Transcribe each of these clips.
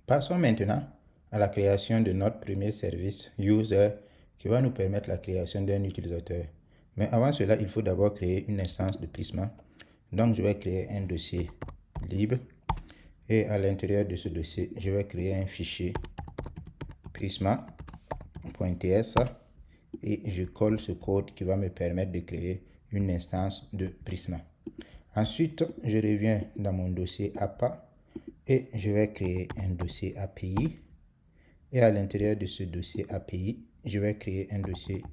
Passons maintenant à la création de notre premier service user qui va nous permettre la création d'un utilisateur. Mais avant cela, il faut d'abord créer une instance de Prisma. Donc, je vais créer un dossier libre et à l'intérieur de ce dossier, je vais créer un fichier prisma.ts et je colle ce code qui va me permettre de créer une instance de Prisma. Ensuite, je reviens dans mon dossier APA et je vais créer un dossier API. Et à l'intérieur de ce dossier API, je vais créer un dossier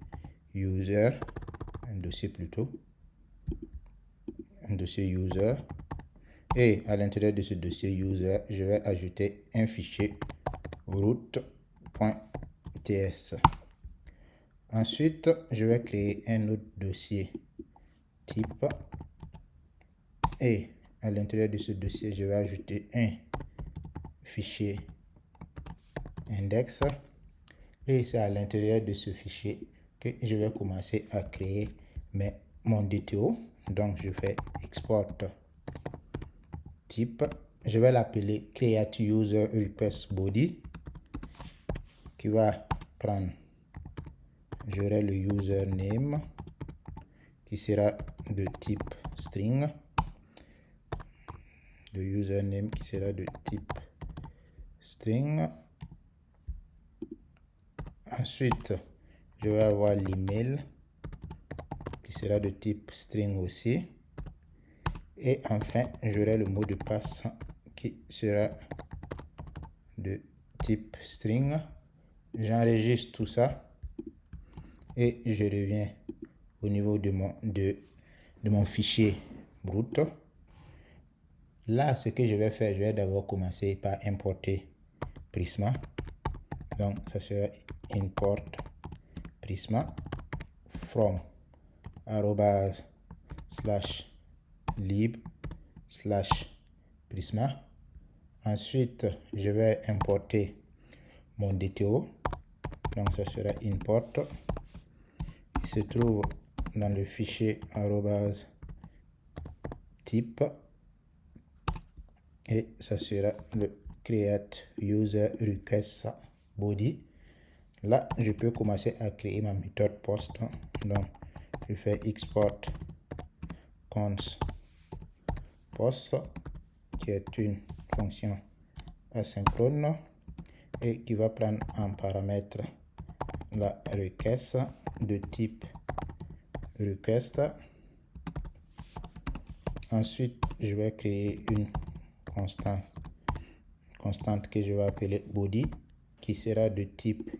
user, un dossier user. Et à l'intérieur de ce dossier user, je vais ajouter un fichier root.ts. Ensuite, je vais créer un autre dossier type. Et à l'intérieur de ce dossier, je vais ajouter un fichier index. Et c'est à l'intérieur de ce fichier que je vais commencer à créer mon DTO. Donc, je fais export type. Je vais l'appeler create user request body qui va prendre, j'aurai le username qui sera de type string. Le username qui sera de type string. Ensuite, je vais avoir l'email qui sera de type string aussi. Et enfin, j'aurai le mot de passe qui sera de type string. J'enregistre tout ça et je reviens au niveau de mon fichier brut. Là, ce que je vais faire, je vais d'abord commencer par importer Prisma. Donc, ça sera import Prisma from /lib/prisma. Ensuite, je vais importer mon DTO. Donc, ça sera import. Il se trouve dans le fichier @type. Et ça sera le create user request body. Là, je peux commencer à créer ma méthode post. Donc, je fais export const post qui est une fonction asynchrone et qui va prendre en paramètre la request de type request. Ensuite, je vais créer une constante que je vais appeler body qui sera de type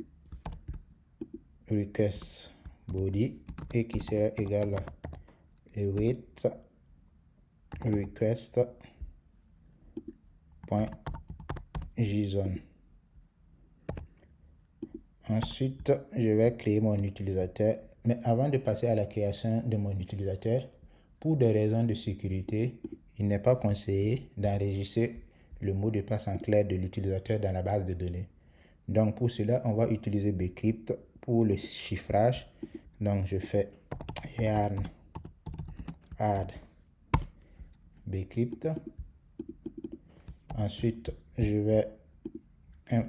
request body et qui sera égal à await request.json. Ensuite, je vais créer mon utilisateur. Mais avant de passer à la création de mon utilisateur, pour des raisons de sécurité, il n'est pas conseillé d'enregistrer le mot de passe en clair de l'utilisateur dans la base de données. Donc, pour cela, on va utiliser bcrypt pour le chiffrage. Donc, je fais yarn add bcrypt. Ensuite, je vais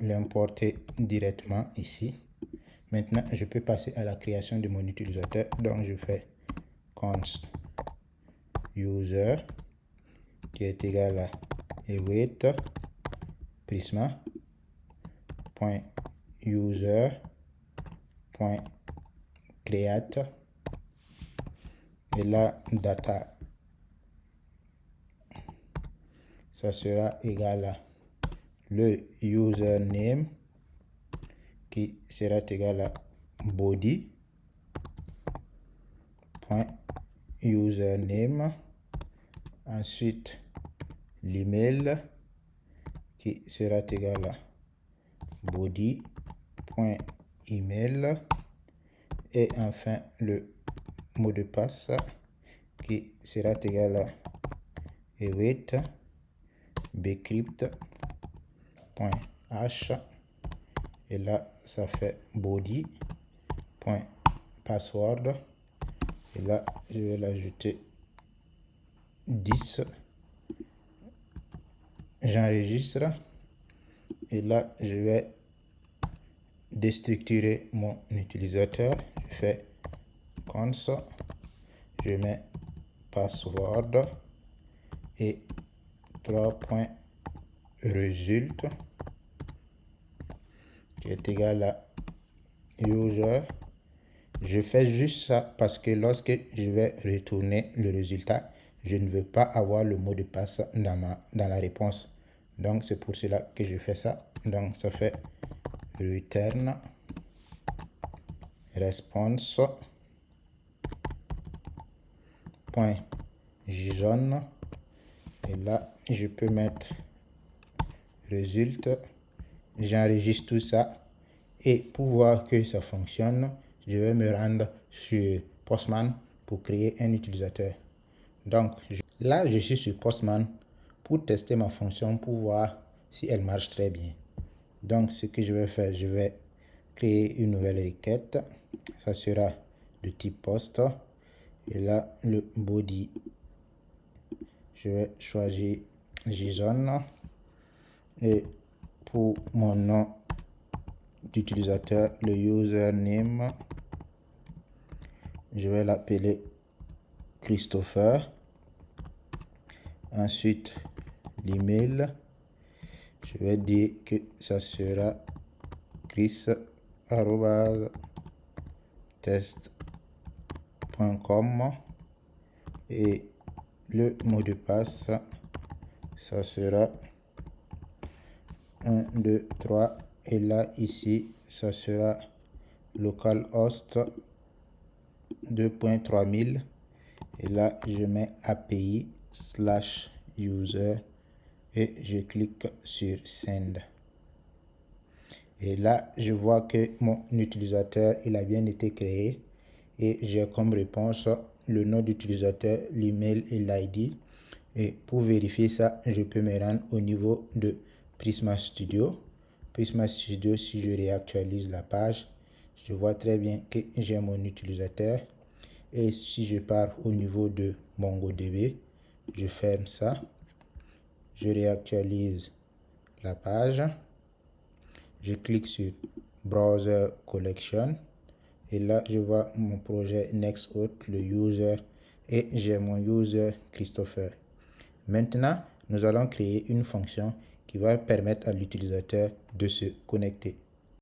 l'importer directement ici. Maintenant, je peux passer à la création de mon utilisateur. Donc, je fais const user qui est égal à await prisma.user.create et là data, ça sera égal à le username qui sera égal à body.username. Ensuite, l'email qui sera égal à body.email. Et enfin, le mot de passe qui sera égal à await bcrypt.h. Et là, ça fait body.password. Et là, je vais l'ajouter 10. J'enregistre Et là, je vais déstructurer mon utilisateur. Je fais cons, je mets password et 3.result qui est égal à user. Je fais juste ça parce que lorsque je vais retourner le résultat, je ne veux pas avoir le mot de passe dans la réponse. Donc, c'est pour cela que je fais ça. Donc, ça fait return response point JSON. Et là, je peux mettre résultat. J'enregistre tout ça. Et pour voir que ça fonctionne, je vais me rendre sur Postman pour créer un utilisateur. Donc, là, je suis sur Postman pour tester ma fonction, pour voir si elle marche très bien. Donc, ce que je vais faire, je vais créer une nouvelle requête. Ça sera de type post. Et là, le body, je vais choisir JSON. Et pour mon nom d'utilisateur, le username, je vais l'appeler Christopher. Ensuite, l'email, je vais dire que ça sera chris@test.com et le mot de passe, ça sera 1, 2, 3 et là ici, ça sera localhost 2.3000 et là je mets API/user et je clique sur send. Et là, je vois que mon utilisateur, il a bien été créé et j'ai comme réponse le nom d'utilisateur, l'email et l'ID. Et pour vérifier ça, je peux me rendre au niveau de Prisma Studio. Prisma Studio, si je réactualise la page, je vois très bien que j'ai mon utilisateur. Et si je pars au niveau de MongoDB, je ferme ça. Je réactualise la page. Je clique sur Browser Collection. Et là, je vois mon projet Nexthost, le user, et j'ai mon user Christopher. Maintenant, nous allons créer une fonction qui va permettre à l'utilisateur de se connecter.